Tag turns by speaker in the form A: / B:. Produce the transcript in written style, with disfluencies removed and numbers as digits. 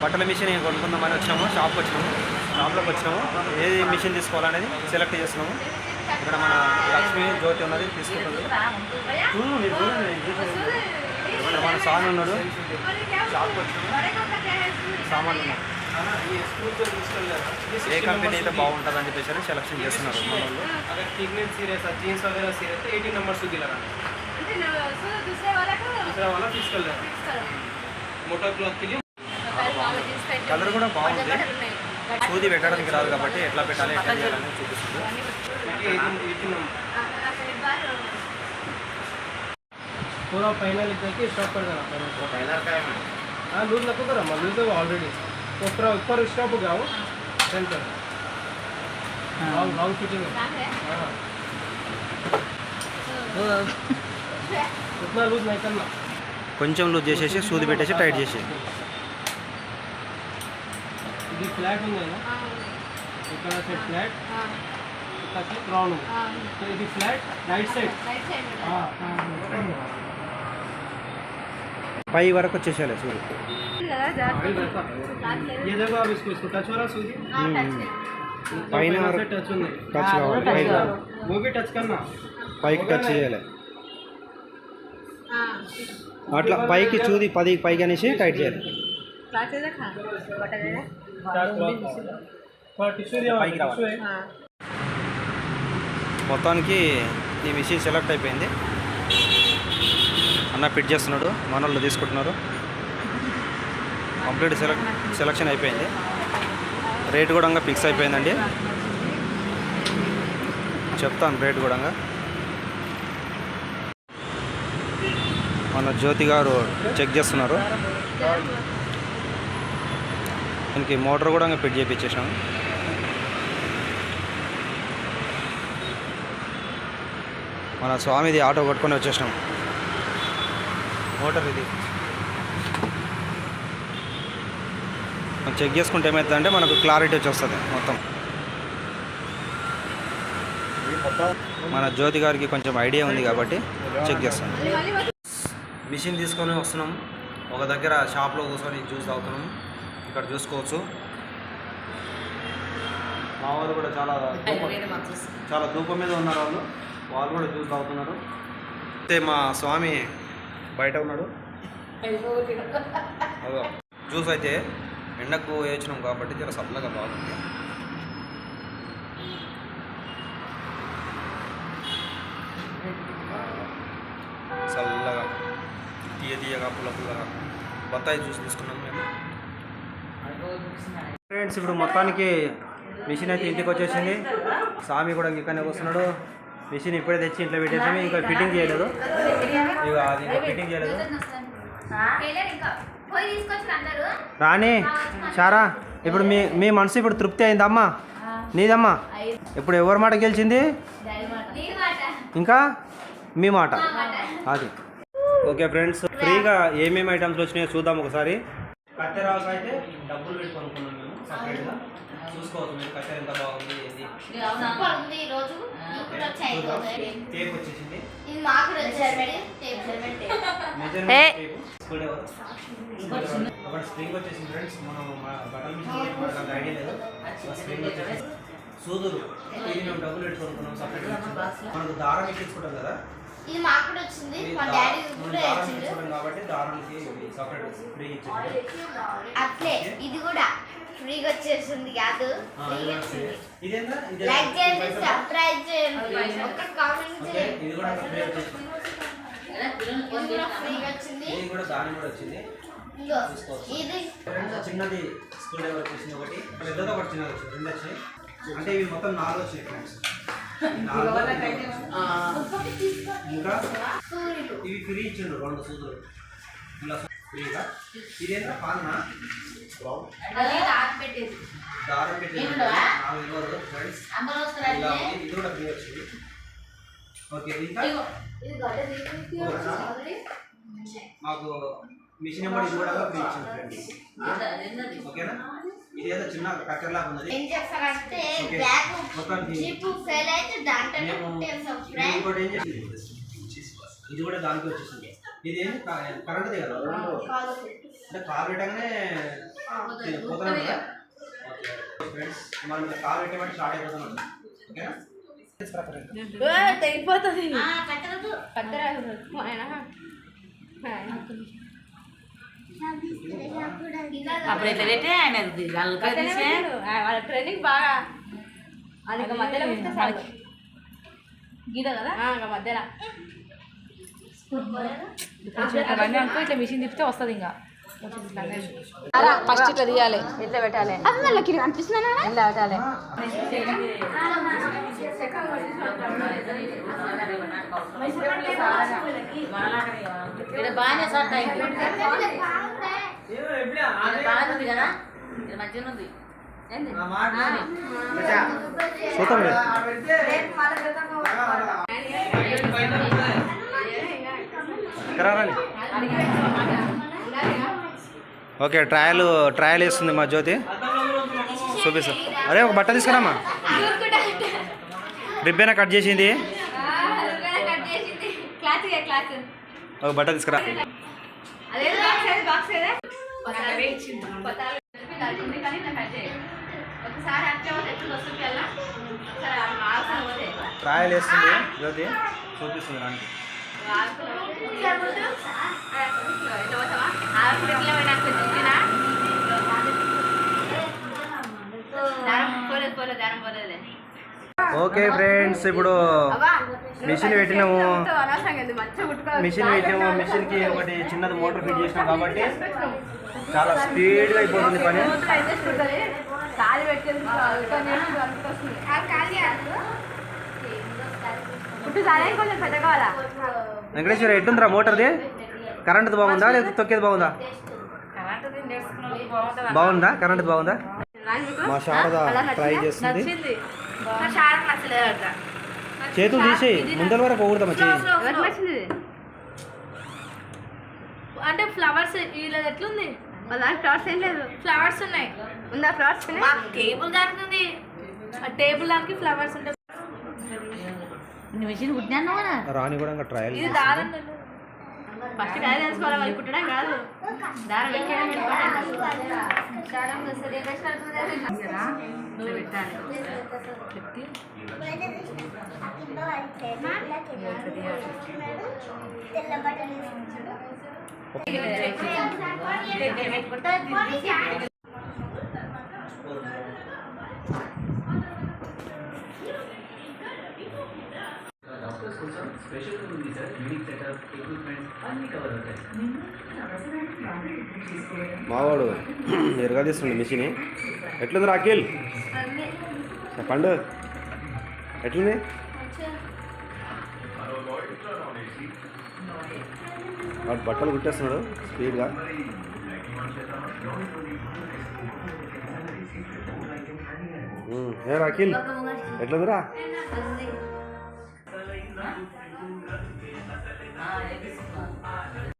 A: బట్టల మిషన్ కొనుక్కుందామని వచ్చినాము, షాప్కి వచ్చినాము. షాప్లోకి వచ్చినాము, ఏది మిషన్ తీసుకోవాలనేది సెలెక్ట్ చేస్తున్నాము. ఇక్కడ మన లక్ష్మి జ్యోతి ఉన్నది తీసుకుంటుంది. ఇక్కడ మన సామాన్ ఉన్నాడు, షాప్కి వచ్చినాము, సామాన్లు ఉన్నాయి. ఏ కంపెనీ అయితే బాగుంటుంది అని చెప్పేసి సెలెక్షన్ చేస్తున్నారు మన వాళ్ళు.
B: सीरियस जीन्स वगैरह सीरियस 18 नंबर सुधी लगा दूसरा वाला फिक्स कर लेना मोटा क्लॉथ के लिए.
A: కలర్ కూడా బాగుంది. సూది పెట్టడానికి రాదు కాబట్టి ఎట్లా పెట్టాలి ఎట్లా చేయాలని చూపిస్తుంది.
B: पूरा फाइनल करके स्टॉप कर देना. हाँ लूज लगो करा लूज है ऑलरेडी. ऊपर ऊपर स्टॉप हो गया वो सेंटर लॉन्ग फिटिंग है. उतना लूज नहीं करना.
A: కొంచెం లూజ్ చేసేసి సూది పెట్టేసి టైట్ చేసి.
B: ఇది ఫ్లాట్ ఉంది కదా, ఇక్కడ సైడ్ ఫ్లాట్, ఇక్కడ సైడ్ రౌండ్ ఉంది. సో ఇది ఫ్లాట్ రైట్ సైడ్
A: పై వరకు వచ్చేసేయాలి సూది.
B: ये देखो अब इसको टच हो रहा सूदी
A: పైన
B: टच ఉంది,
A: టచ్ కావాలి,
B: वो भी टच करना.
A: పైకి టచ్ చేయాలి. అట్లా పైకి చూది 10 పైకి అనేసి టైట్ చేయాలి. పైకి రావాలి. మొత్తానికి ఈ మిషన్ సెలెక్ట్ అయిపోయింది. అన్న ఫిట్ చేస్తున్నాడు, మన వాళ్ళు తీసుకుంటున్నారు. కంప్లీట్ సెలెక్షన్ అయిపోయింది. రేట్ కూడా ఫిక్స్ అయిపోయిందండి. చెప్తాను రేట్ కూడా. మన జ్యోతి గారు చెక్ చేస్తున్నారు. దీనికి మోటార్ కూడా ఫిట్ చేయించేసాము. మన స్వామిది ఆటో కొట్టుకొని వచ్చేసినాం. మోటార్ ఇది చెక్ చేసుకుంటే ఏమవుతుందంటే మనకు క్లారిటీ వచ్చేస్తుంది మొత్తం. మన జ్యోతి గారికి కొంచెం ఐడియా ఉంది కాబట్టి చెక్ చేస్తాం. మిషన్ తీసుకొని వస్తున్నాం. ఒక దగ్గర షాప్లో కూర్చొని జ్యూస్ తాగుతున్నాం. ఇక్కడ చూసుకోవచ్చు మా వాళ్ళు కూడా చాలా ధూపం మీద ఉన్నారు. వాళ్ళు కూడా జ్యూస్ తాగుతున్నారు. అయితే మా స్వామి బయట ఉన్నాడు. అదో జ్యూస్ అయితే ఎండకు వేయించినాం కాబట్టి జర సల్లగా బాగుంది. చల్లగా తీయగా పుల్లగా బత్తాయి జ్యూస్ తీసుకున్నాం మేము. ఫ్రెండ్స్ ఇప్పుడు మొత్తానికి మిషన్ అయితే ఇంటికి వచ్చేసింది. స్వామి కూడా ఇక్కడనే వస్తున్నాడు. మిషన్ ఇప్పుడే తెచ్చి ఇంట్లో పెట్టేసాము. ఇంకా ఫిట్టింగ్ చేయలేదు. ఇక అది ఇంకా ఫిట్టింగ్ చేయలేదు. రాణి చారా ఇప్పుడు మీ మనసు ఇప్పుడు తృప్తి అయిందమ్మా? నీదమ్మా? ఇప్పుడు ఎవరి మాట గెలిచింది? ఇంకా మీ మాట. అది ఓకే ఫ్రెండ్స్, ఫ్రీగా ఏమేమి ఐటమ్స్ వచ్చినాయో చూద్దాం ఒకసారి. కత్తెరాకు అయితే డబ్బులు పెట్టి కొనుక్కున్నాం మేము సపరేట్గా. చూసుకోవచ్చు మీరు కత్తెర ఎంత బాగుంది. టేప్ వచ్చేసింది. ఒక స్ప్రింగ్ వచ్చేసింది ఫ్రెండ్స్. మనం బట్టల మిషన్ ఐడియా లేదు. స్ప్రింగ్ వచ్చేసి సూదులు ఇది మేము డబ్బులు పెట్టి కొనుక్కున్నాం సపరేట్గా. మనకు దారం ఎక్కించుకుంటాం కదా,
C: ఇది మాకు కూడా వచ్చింది. మా డాడీ కూడా ఇచ్చిండు
A: కాబట్టి దారానికి సపరేట్ ఫ్రీ ఇచ్చింది.
C: అట్లే ఇది కూడా ఫ్రీగా వచ్చేసింది కాదు,
A: ఇదేందా
C: లైక్ చేయండి, సబ్స్క్రైబ్ చేయండి, ఒక కామెంట్ చేయండి.
A: ఇది కూడా ఫ్రీ వచ్చేసింది.
C: ఇది కూడా ఫ్రీగా వచ్చింది.
A: ఇది కూడా దాని కూడా వచ్చింది.
C: ఇది
A: చిన్నది స్కూల్ డ్రైవర్ వచ్చేసింది ఒకటి, పెద్దది ఒకటి చిన్నది వచ్చింది. 2 వచ్చినాయి. అంటే ఇవి మొత్తం 4 వచ్చినాయి ఫ్రెండ్స్. ఇంకా ఇవి ఫ్రీ ఇచ్చిండు 2 సూదులు ఇలా ఫ్రీగా. ఇదేంటో పాలన దారం పెట్టేది 4 ఇవ్వరు ఫ్రెండ్స్. ఇది కూడా ఫ్రీ వచ్చింది. ఓకే ఇంకా మాకు మిషన్ నెంబర్ ఇది కూడా ఫ్రీ ఇచ్చింది ఫ్రెండ్స్. ఓకేనా? ఇది ఏదో చిన్న కట్టెలాగా ఉన్నది.
C: ఏం చేస్తారంటే బ్యాక్ జిప్ ఫెయిల్ అయితే దాంట్లో
A: ఇది కూడా దానికి వచ్చేసింది. ఇది కరెంట్ది కదా అంటే కాలు పెట్టగానే పోతున్నాడు కదా ఫ్రెండ్స్ మనం కాలు పెట్టేమంటే స్టార్ట్ అయిపోతున్నాం ఓకేనా
D: తెగిపోతుంది
E: అప్పుడు ఎట్లా పెట్టే ఆయన
D: వాళ్ళ ట్రైనింగ్ బాగా అది మధ్యలో గీత కదా మధ్యలో
E: అవన్నీ అనుకో ఇట్లా మిషన్ తిప్పితే వస్తుంది ఇంకా
D: ఫస్ట్ ఇట్లా తీయాలి ఇట్లా పెట్టాలి కనిపిస్తున్నా ఇట్లా పెట్టాలి
E: ఇక్కడ బాగానే షార్ట్ అయింది బాగా ఉంది కదా ఇక్కడ మంచిగా ఉంది
A: చూద్దాం ఓకే ట్రయల్ వేస్తుంది మా జ్యోతి చూపిస్తా అరే ఒక బట్ట తీసుకురామా రిబ్బేనా కట్ చేసింది ఒక బట్ట తీసుకురా ట్రయల్ వేస్తుంది జ్యోతి చూపిస్తుంది రానికి ఓకే ఫ్రెండ్స్ ఇప్పుడు మిషన్ పెట్టినాము మిషన్కి ఒకటి చిన్నది మోటార్ ఫిట్ చేసినాం కాబట్టి చాలా స్పీడ్గా అయిపోతుంది పని వెంకటేశ్వర ఎట్టుందిరా మోటార్ది కరెంట్ది బాగుందా లేదా తొక్కేది బాగుందా బాగుందా కరెంట్ది బాగుందా మా శారద ట్రై చేస్తుంది చేతులు తీసేయి ముందర వరకు పోకూడదమ్మా చెయ్యి
D: అంటే ఫ్లవర్స్ ఇలా ఎట్లుంది ఫ్లవర్స్ ఏం లేదు ఫ్లవర్స్ ఉన్నాయి ఉందా ఫ్లవర్స్ టేబుల్ దానికి ఉంది టేబుల్ దానికి ఫ్లవర్స్ ఉంటాయి
E: మిషన్ కుట్టినాను
A: రాని కూడా ఇంకా ట్రయల్
D: ఇది దారం ఫస్ట్ కాదు తెలుసుకోవాలి వాళ్ళు కుట్టడం కాదు దారం
E: నువ్వు పెట్టాలి
A: మావాడు ఎరగా తీస్తుండే మిషన్ ఎట్లుంది రాకిల్ పండు ఎట్లుంది వాడు బట్టలు కుట్టేస్తున్నాడు స్పీడ్గా ఏ రాకిల్ ఎట్లుందిరా